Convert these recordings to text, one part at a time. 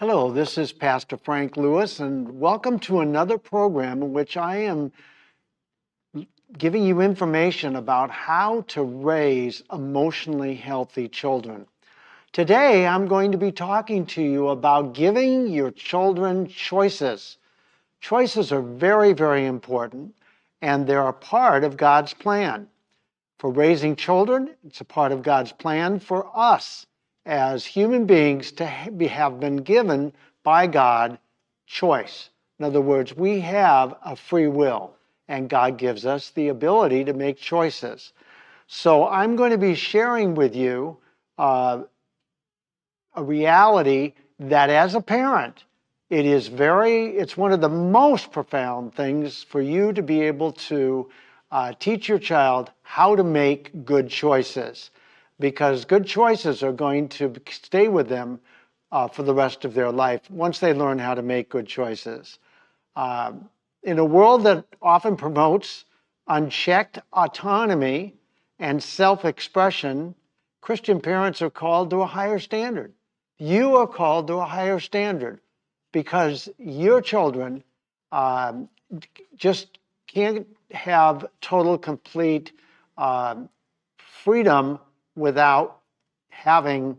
Hello, this is Pastor Frank Lewis, and welcome to another program in which I am giving you information about how to raise emotionally healthy children. Today, I'm going to be talking to you about giving your children choices. Choices are very, very important, and they're a part of God's plan. For raising children, it's a part of God's plan for us as human beings to have been given by God choice. In other words, we have a free will, and God gives us the ability to make choices. So I'm going to be sharing with you a reality that as a parent, it's one of the most profound things for you to be able to teach your child how to make good choices, because good choices are going to stay with them for the rest of their life once they learn how to make good choices. In a world that often promotes unchecked autonomy and self-expression, Christian parents are called to a higher standard. You are called to a higher standard because your children just can't have total, complete freedom without having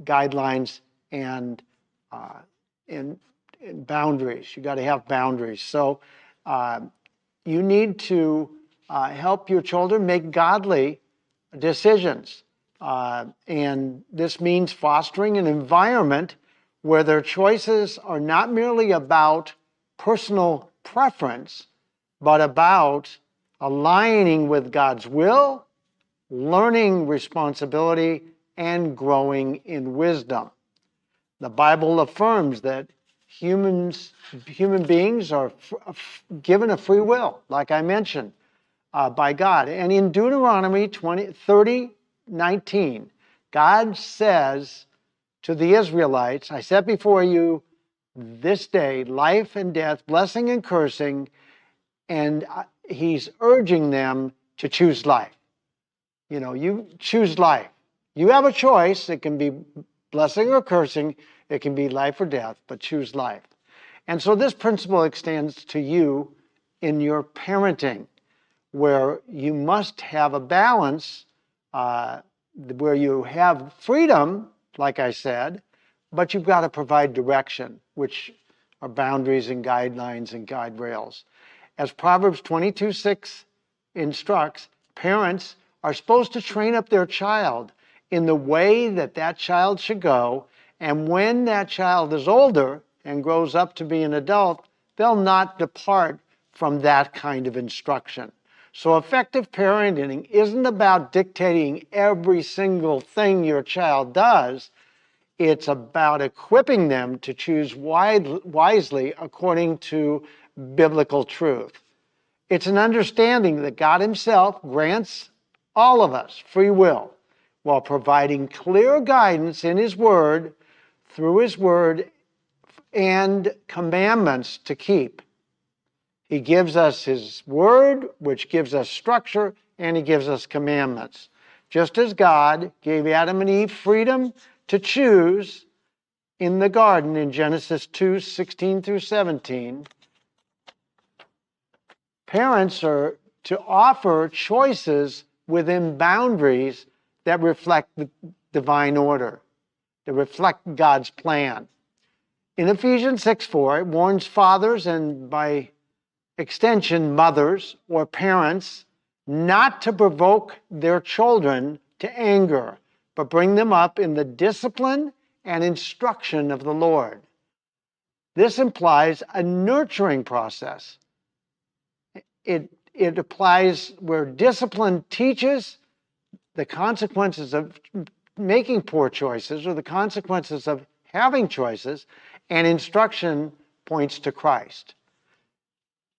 guidelines and boundaries. You got to have boundaries. So you need to help your children make godly decisions. And this means fostering an environment where their choices are not merely about personal preference, but about aligning with God's will, learning responsibility, and growing in wisdom. The Bible affirms that human beings are given a free will, like I mentioned, by God. And in Deuteronomy 30:19, God says to the Israelites, I set before you this day life and death, blessing and cursing, and he's urging them to choose life. You know, you choose life. You have a choice. It can be blessing or cursing. It can be life or death, but choose life. And so this principle extends to you in your parenting, where you must have a balance where you have freedom, like I said, but you've got to provide direction, which are boundaries and guidelines and guide rails. As Proverbs 22:6 instructs, parents are supposed to train up their child in the way that that child should go, and when that child is older and grows up to be an adult, they'll not depart from that kind of instruction. So effective parenting isn't about dictating every single thing your child does. It's about equipping them to choose wisely according to biblical truth. It's an understanding that God Himself grants all of us free will while providing clear guidance in His Word, through His Word, and commandments to keep. He gives us His Word, which gives us structure, and He gives us commandments. Just as God gave Adam and Eve freedom to choose in the garden in Genesis 2:16 through 17, parents are to offer choices within boundaries that reflect the divine order, that reflect God's plan. In Ephesians 6:4, it warns fathers and by extension mothers or parents not to provoke their children to anger, but bring them up in the discipline and instruction of the Lord. This implies a nurturing process. It applies where discipline teaches the consequences of making poor choices or the consequences of having choices, and instruction points to Christ.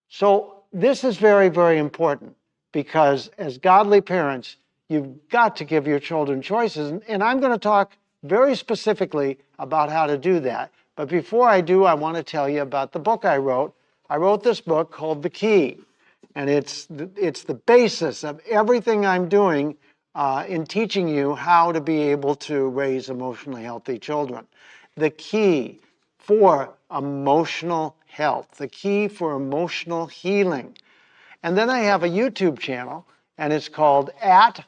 So this is very, very important because as godly parents, you've got to give your children choices. And I'm going to talk very specifically about how to do that. But before I do, I want to tell you about the book I wrote. I wrote this book called The Key. And it's the basis of everything I'm doing in teaching you how to be able to raise emotionally healthy children. The key for emotional health, the key for emotional healing. And then I have a YouTube channel, and it's called @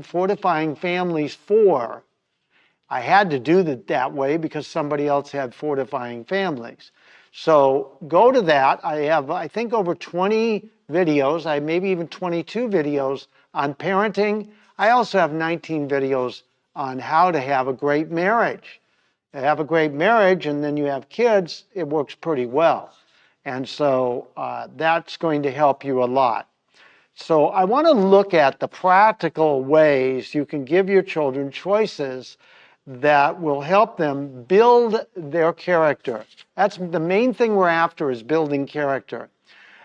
Fortifying Families 4. I had to do it that way because somebody else had Fortifying Families. So go to that. I have, I think, over 20 videos, maybe even 22 videos on parenting. I also have 19 videos on how to have a great marriage. To have a great marriage and then you have kids, it works pretty well. And so that's going to help you a lot. So I want to look at the practical ways you can give your children choices that will help them build their character. That's the main thing we're after, is building character.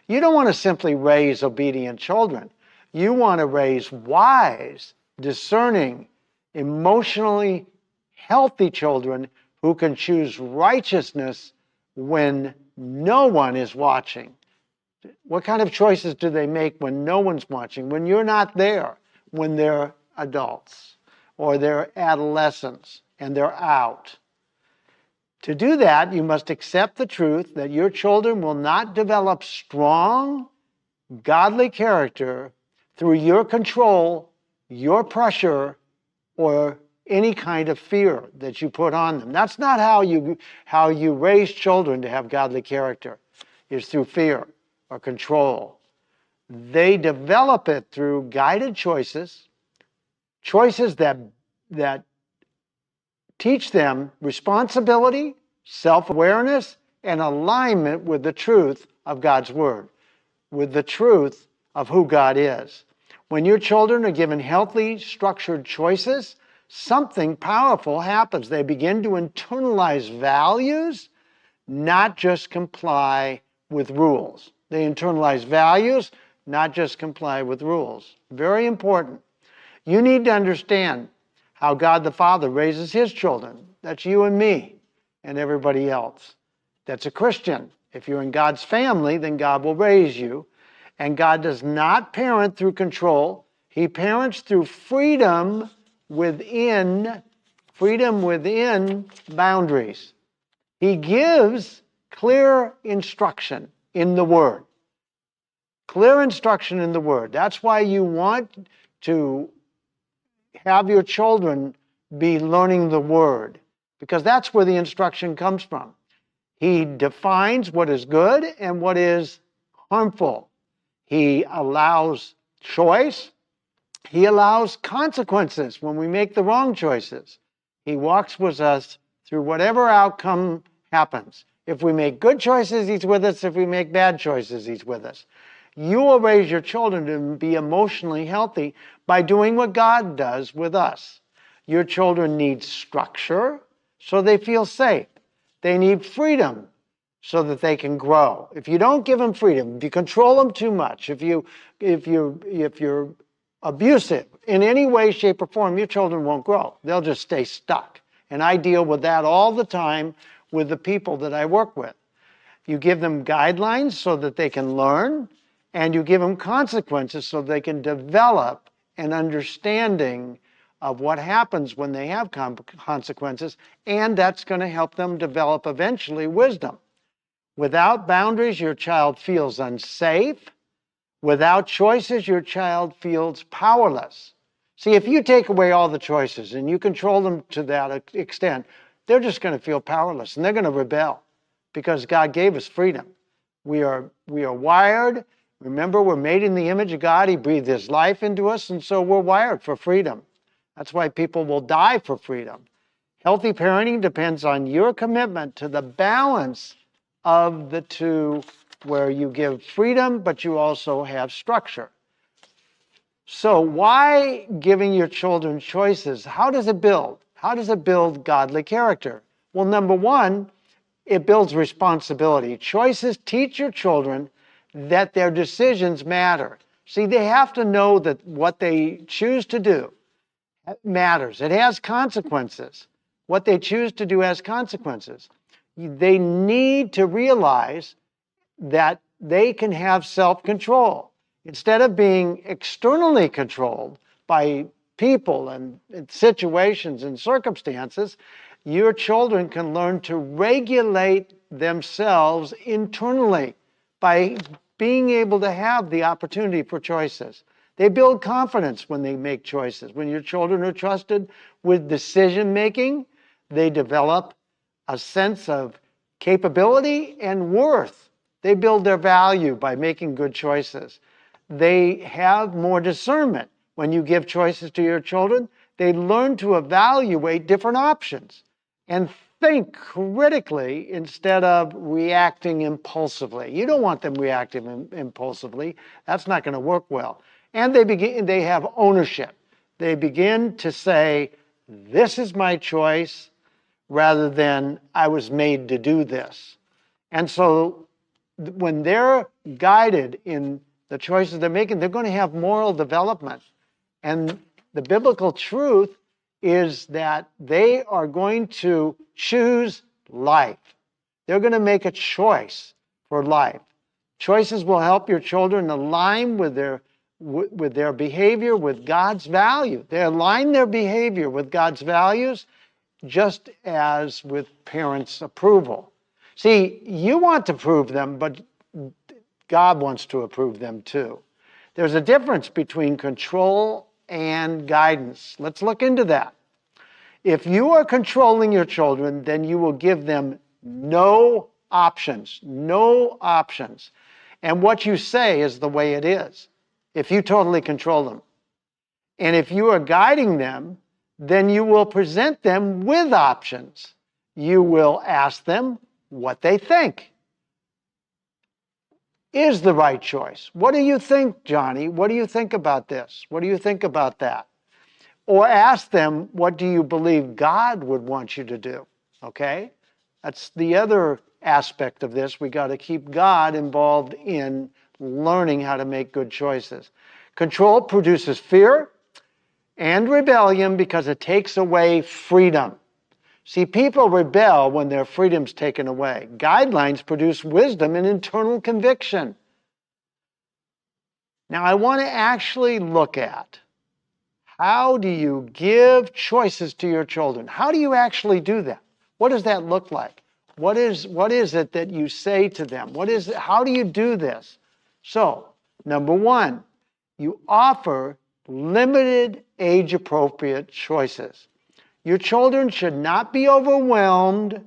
You don't want to simply raise obedient children. You want to raise wise, discerning, emotionally healthy children who can choose righteousness when no one is watching. What kind of choices do they make when no one's watching, when you're not there, when they're adults or they're adolescents and they're out? To do that, you must accept the truth that your children will not develop strong, godly character through your control, your pressure, or any kind of fear that you put on them. That's not how you raise children to have godly character, is through fear or control. They develop it through guided choices that teach them responsibility, self-awareness, and alignment with the truth of God's Word, with the truth of who God is. When your children are given healthy, structured choices, something powerful happens. They begin to internalize values, not just comply with rules. They internalize values, not just comply with rules. Very important. You need to understand how God the Father raises his children. That's you and me and everybody else that's a Christian. If you're in God's family, then God will raise you. And God does not parent through control. He parents through freedom within boundaries. He gives clear instruction in the Word. Clear instruction in the Word. That's why you want to have your children be learning the Word, because that's where the instruction comes from. He defines what is good and what is harmful. He allows choice. He allows consequences when we make the wrong choices. He walks with us through whatever outcome happens. If we make good choices, he's with us. If we make bad choices, he's with us. You will raise your children to be emotionally healthy by doing what God does with us. Your children need structure so they feel safe. They need freedom so that they can grow. If you don't give them freedom, if you control them too much, if you're abusive in any way, shape, or form, your children won't grow. They'll just stay stuck. And I deal with that all the time with the people that I work with. You give them guidelines so that they can learn, and you give them consequences so they can develop an understanding of what happens when they have consequences, and that's going to help them develop eventually wisdom. Without boundaries, your child feels unsafe. Without choices, your child feels powerless. See, if you take away all the choices and you control them to that extent, they're just going to feel powerless and they're going to rebel, because God gave us freedom. We are wired. Remember, we're made in the image of God. He breathed his life into us, and so we're wired for freedom. That's why people will die for freedom. Healthy parenting depends on your commitment to the balance of the two, where you give freedom, but you also have structure. So why giving your children choices? How does it build? How does it build godly character? Well, number one, it builds responsibility. Choices teach your children that their decisions matter. See, they have to know that what they choose to do matters. It has consequences. What they choose to do has consequences. They need to realize that they can have self-control. Instead of being externally controlled by people and situations and circumstances, your children can learn to regulate themselves internally by being able to have the opportunity for choices. They build confidence when they make choices. When your children are trusted with decision making, they develop a sense of capability and worth. They build their value by making good choices. They have more discernment. When you give choices to your children, they learn to evaluate different options and think critically instead of reacting impulsively. You don't want them reacting impulsively. That's not going to work well. And they have ownership. They begin to say, this is my choice, rather than I was made to do this. And so when they're guided in the choices they're making, they're going to have moral development. And the biblical truth is that they are going to choose life. They're going to make a choice for life. Choices will help your children align with their behavior with God's value. They align their behavior with God's values, just as with parents' approval. See, you want to approve them, but God wants to approve them too. There's a difference between control and guidance. Let's look into that. If you are controlling your children, then you will give them no options. No options. And what you say is the way it is, if you totally control them. And if you are guiding them, then you will present them with options. You will ask them what they think is the right choice. What do you think, Johnny? What do you think about this? What do you think about that? Or ask them, what do you believe God would want you to do? Okay? That's the other aspect of this. We got to keep God involved in learning how to make good choices. Control produces fear and rebellion because it takes away freedom. See, people rebel when their freedom's taken away. Guidelines produce wisdom and internal conviction. Now, I want to actually look at, how do you give choices to your children? How do you actually do that? What does that look like? What is it that you say to them? How do you do this? So, number one, you offer limited age-appropriate choices. Your children should not be overwhelmed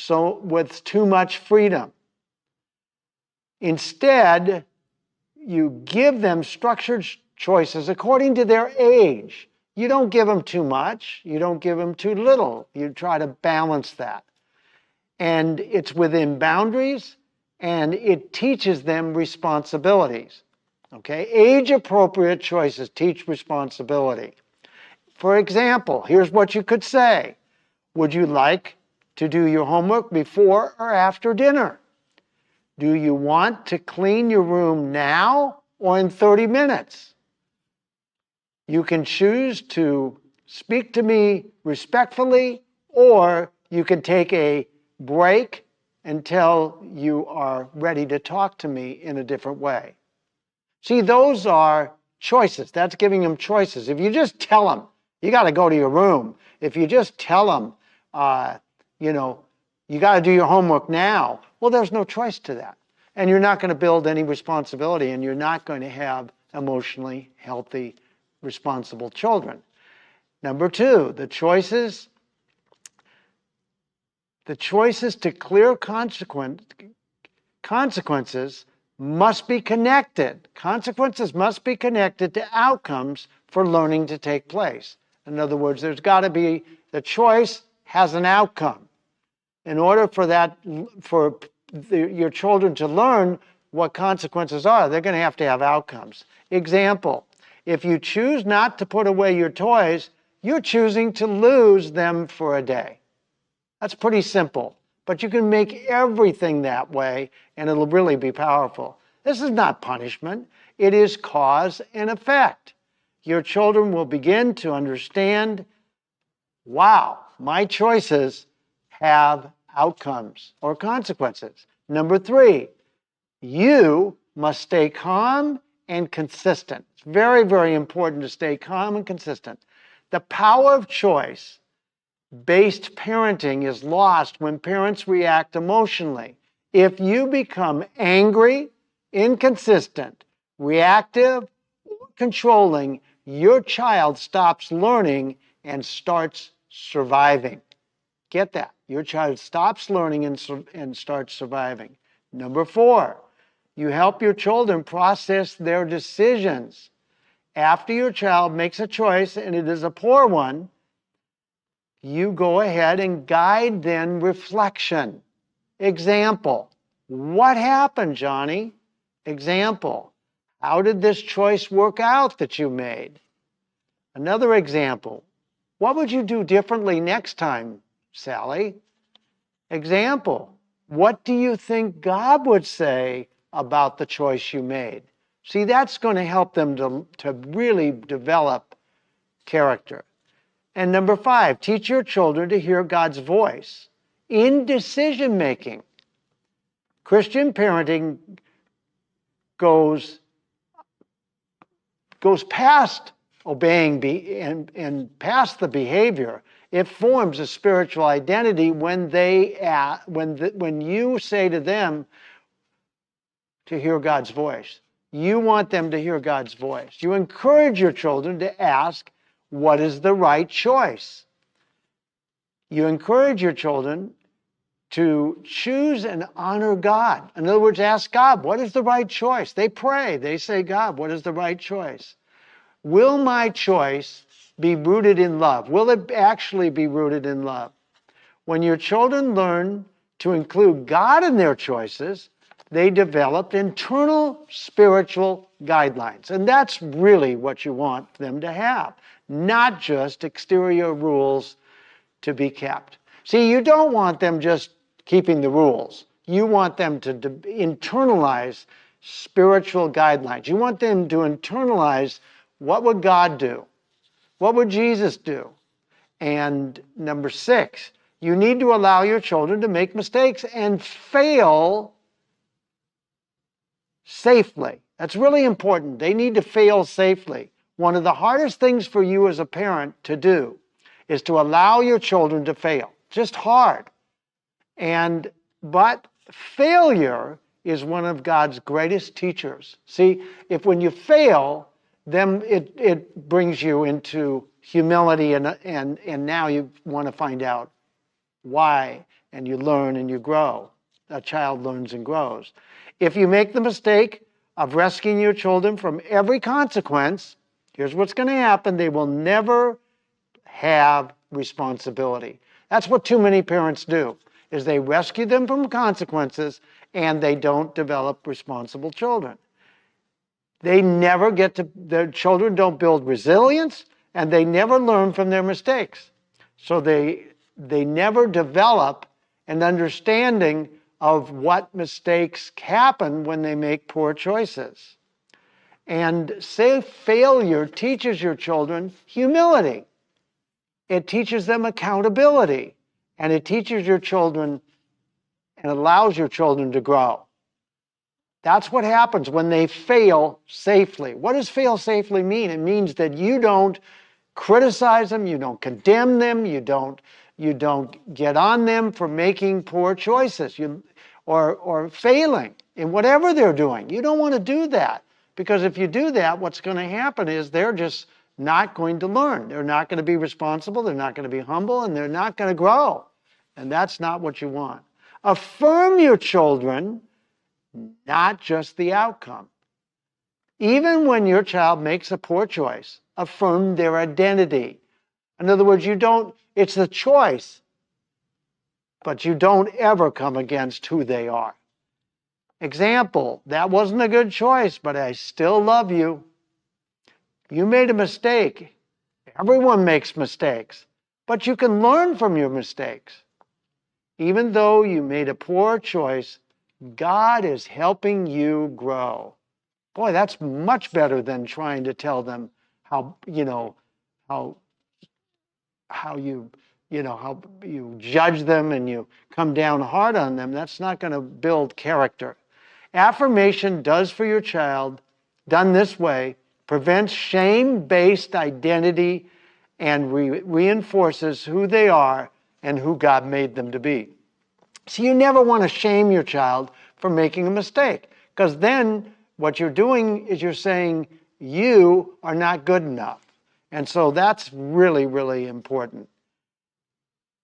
with too much freedom. Instead, you give them structured choices according to their age. You don't give them too much. You don't give them too little. You try to balance that. And it's within boundaries, and it teaches them responsibilities. Okay? Age-appropriate choices teach responsibility. For example, here's what you could say. Would you like to do your homework before or after dinner? Do you want to clean your room now or in 30 minutes? You can choose to speak to me respectfully, or you can take a break until you are ready to talk to me in a different way. See, those are choices. That's giving them choices. If you just tell them, you got to go to your room. If you just tell them, you got to do your homework now, well, there's no choice to that. And you're not going to build any responsibility, and you're not going to have emotionally healthy, responsible children. Number two, the choices to clear consequences must be connected. Consequences must be connected to outcomes for learning to take place. In other words, there's got to be, the choice has an outcome. In order for your children to learn what consequences are, they're going to have outcomes. Example, if you choose not to put away your toys, you're choosing to lose them for a day. That's pretty simple, but you can make everything that way, and it'll really be powerful. This is not punishment. It is cause and effect. Your children will begin to understand, wow, my choices have outcomes or consequences. Number three, you must stay calm and consistent. It's very, very important to stay calm and consistent. The power of choice parenting is lost when parents react emotionally. If you become angry, inconsistent, reactive, or controlling, your child stops learning and starts surviving. Get that. Your child stops learning and starts surviving. Number 4, you help your children process their decisions. After your child makes a choice and it is a poor one, you go ahead and guide then reflection. Example, what happened, Johnny? Example, how did this choice work out that you made? Another example, what would you do differently next time, Sally? Example, what do you think God would say about the choice you made? See, that's going to help them to really develop character. And number 5, teach your children to hear God's voice in decision making. Christian parenting goes past obeying and past the behavior. It forms a spiritual identity when you say to them to hear God's voice. You want them to hear God's voice. You encourage your children to ask, what is the right choice? You encourage your children to choose and honor God. In other words, ask God, what is the right choice? They pray. They say, God, what is the right choice? Will my choice be rooted in love? Will it actually be rooted in love? When your children learn to include God in their choices, they develop internal spiritual guidelines. And that's really what you want them to have, not just exterior rules to be kept. See, you don't want them just keeping the rules. You want them to internalize spiritual guidelines. You want them to internalize, what would God do? What would Jesus do? And number 6, you need to allow your children to make mistakes and fail safely. That's really important. They need to fail safely. One of the hardest things for you as a parent to do is to allow your children to fail. Just hard. But failure is one of God's greatest teachers. See, when you fail, then it brings you into humility, and now you want to find out why, and you learn and you grow. A child learns and grows. If you make the mistake of rescuing your children from every consequence, here's what's going to happen. They will never have responsibility. That's what too many parents do, is they rescue them from consequences and they don't develop responsible children. They never their children don't build resilience, and they never learn from their mistakes. So they never develop an understanding of what mistakes happen when they make poor choices. And safe failure teaches your children humility. It teaches them accountability. And it teaches your children and allows your children to grow. That's what happens when they fail safely. What does fail safely mean? It means that you don't criticize them, you don't condemn them, you don't get on them for making poor choices or failing in whatever they're doing. You don't want to do that, because if you do that, what's going to happen is they're just not going to learn. They're not going to be responsible, they're not going to be humble, and they're not going to grow. And that's not what you want. Affirm your children, not just the outcome. Even when your child makes a poor choice, affirm their identity. In other words, it's the choice, but you don't ever come against who they are. Example, that wasn't a good choice, but I still love you. You made a mistake. Everyone makes mistakes, but you can learn from your mistakes. Even though you made a poor choice, God is helping you grow. Boy, that's much better than trying to tell them how you judge them and you come down hard on them. That's not going to build character. Affirmation does for your child, done this way, prevents shame-based identity and reinforces who they are and who God made them to be. So you never want to shame your child for making a mistake, because then what you're doing is you're saying you are not good enough. And so that's really, really important.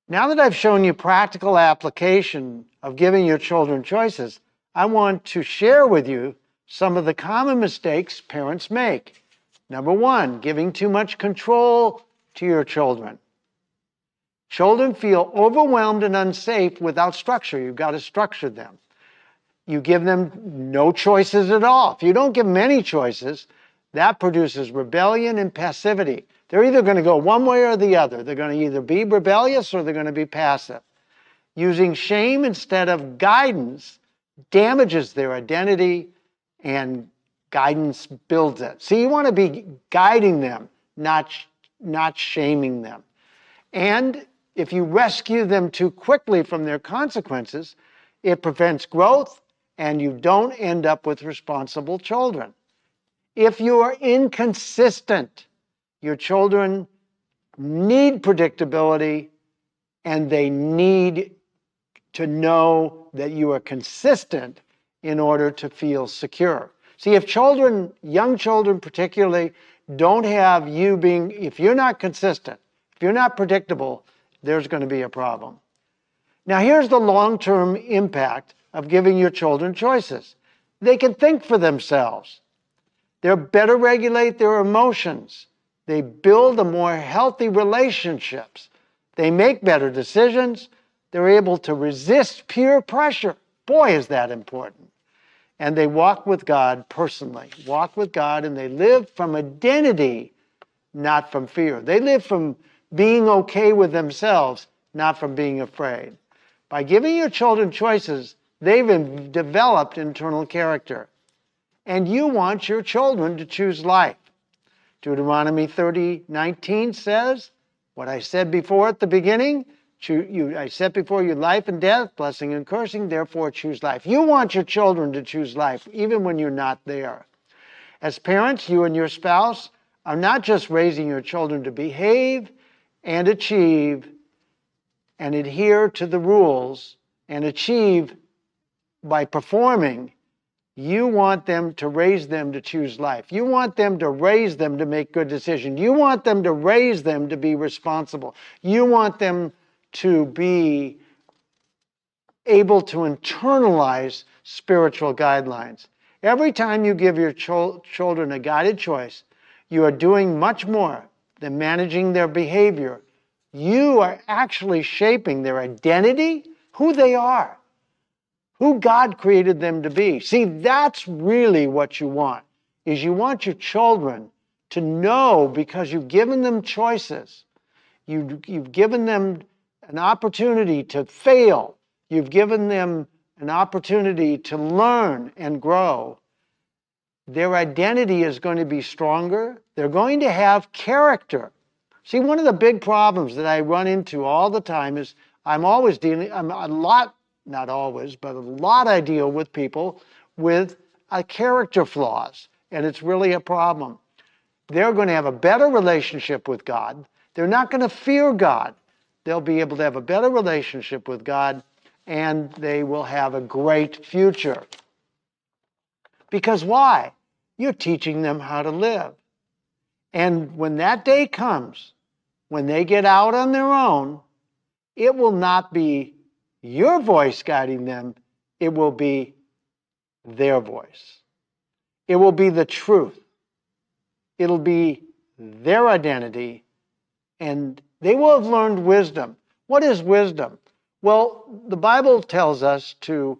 Now that I've shown you practical application of giving your children choices, I want to share with you some of the common mistakes parents make. Number one, giving too much control to your children. Children feel overwhelmed and unsafe without structure. You've got to structure them. You give them no choices at all. If you don't give them any choices, that produces rebellion and passivity. They're either going to go one way or the other. They're going to either be rebellious or they're going to be passive. Using shame instead of guidance damages their identity, and guidance builds it. So you want to be guiding them, not shaming them. And if you rescue them too quickly from their consequences, it prevents growth and you don't end up with responsible children. If you are inconsistent, your children need predictability and they need to know that you are consistent in order to feel secure. See, if children, young children particularly, don't have you being, if you're not consistent, if you're not predictable, there's going to be a problem. Now, here's the long-term impact of giving your children choices. They can think for themselves. They'll better regulate their emotions. They build a more healthy relationships. They make better decisions. They're able to resist peer pressure. Boy, is that important. And they walk with God personally. Walk with God, and they live from identity, not from fear. They live from being okay with themselves, not from being afraid. By giving your children choices, they've developed internal character. And you want your children to choose life. Deuteronomy 30:19 says, what I said before at the beginning, I set before you life and death, blessing and cursing, therefore choose life. You want your children to choose life, even when you're not there. As parents, you and your spouse are not just raising your children to behave and achieve and adhere to the rules and achieve by performing. You want them to raise them to choose life. You want them to raise them to make good decisions. You want them to raise them to be responsible. You want them to be able to internalize spiritual guidelines. Every time you give your children a guided choice, you are doing much more than managing their behavior. You are actually shaping their identity, who they are, who God created them to be. See, that's really what you want, is you want your children to know, because you've given them choices. You've given them an opportunity to fail. You've given them an opportunity to learn and grow. Their identity is going to be stronger. They're going to have character. See, one of the big problems that I run into all the time is I'm a lot, not always, but a lot I deal with people with character flaws, and it's really a problem. They're going to have a better relationship with God. They're not going to fear God. They'll be able to have a better relationship with God, and they will have a great future. Because why? You're teaching them how to live. And when that day comes, when they get out on their own, it will not be your voice guiding them. It will be their voice. It will be the truth. It'll be their identity, and they will have learned wisdom. What is wisdom? Well, the Bible tells us to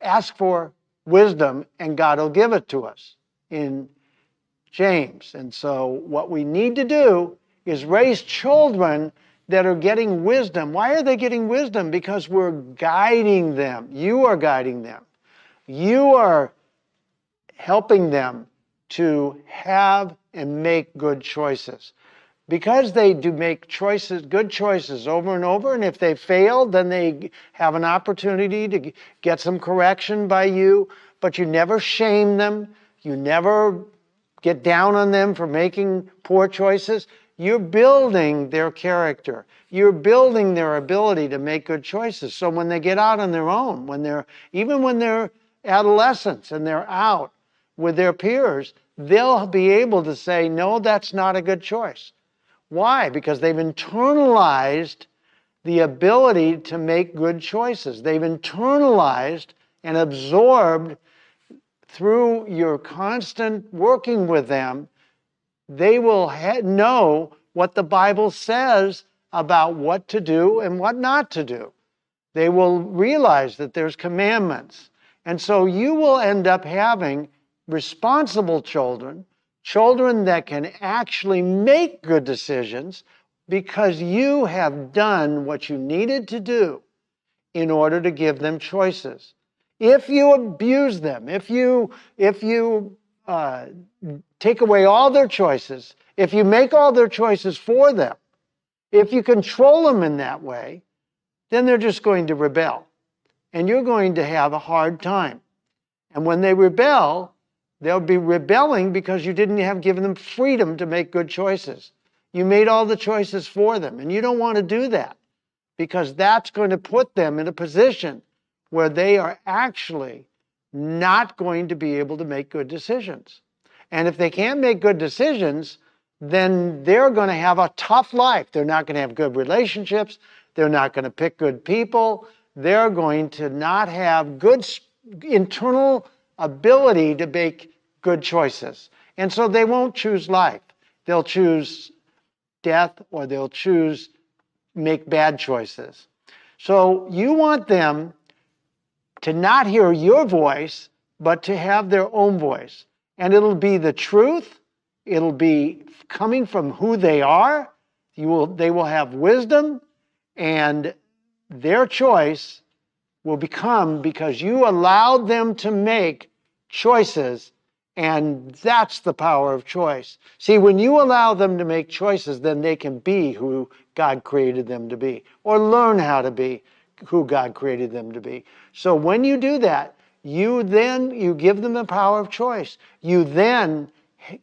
ask for wisdom, and God will give it to us in James. And so what we need to do is raise children that are getting wisdom. Why are they getting wisdom? Because we're guiding them. You are guiding them. You are helping them to have and make good choices. Because they do make choices, good choices over and over, and if they fail, then they have an opportunity to get some correction by you, but you never shame them. You never get down on them for making poor choices. You're building their character. You're building their ability to make good choices. So when they get out on their own, even when they're adolescents and they're out with their peers, they'll be able to say, no, that's not a good choice. Why? Because they've internalized the ability to make good choices. They've internalized and absorbed through your constant working with them. They will know what the Bible says about what to do and what not to do. They will realize that there's commandments. And so you will end up having responsible children, children that can actually make good decisions because you have done what you needed to do in order to give them choices. If you abuse them, if you take away all their choices, if you make all their choices for them, if you control them in that way, then they're just going to rebel. And you're going to have a hard time. And when they rebel, they'll be rebelling because you didn't have given them freedom to make good choices. You made all the choices for them. And you don't want to do that because that's going to put them in a position where they are actually not going to be able to make good decisions. And if they can't make good decisions, then they're going to have a tough life. They're not going to have good relationships. They're not going to pick good people. They're going to not have good internal ability to make good choices. And so they won't choose life. They'll choose death or they'll choose make bad choices. So you want them to not hear your voice, but to have their own voice. And it'll be the truth. It'll be coming from who they are. They will have wisdom, and their choice will become because you allowed them to make choices, and that's the power of choice. See, when you allow them to make choices, then they can be who God created them to be, or learn how to be who God created them to be. So when you do that, you give them the power of choice. You then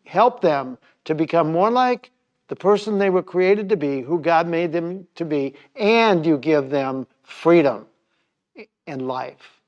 help them to become more like the person they were created to be, who God made them to be, and you give them freedom in life.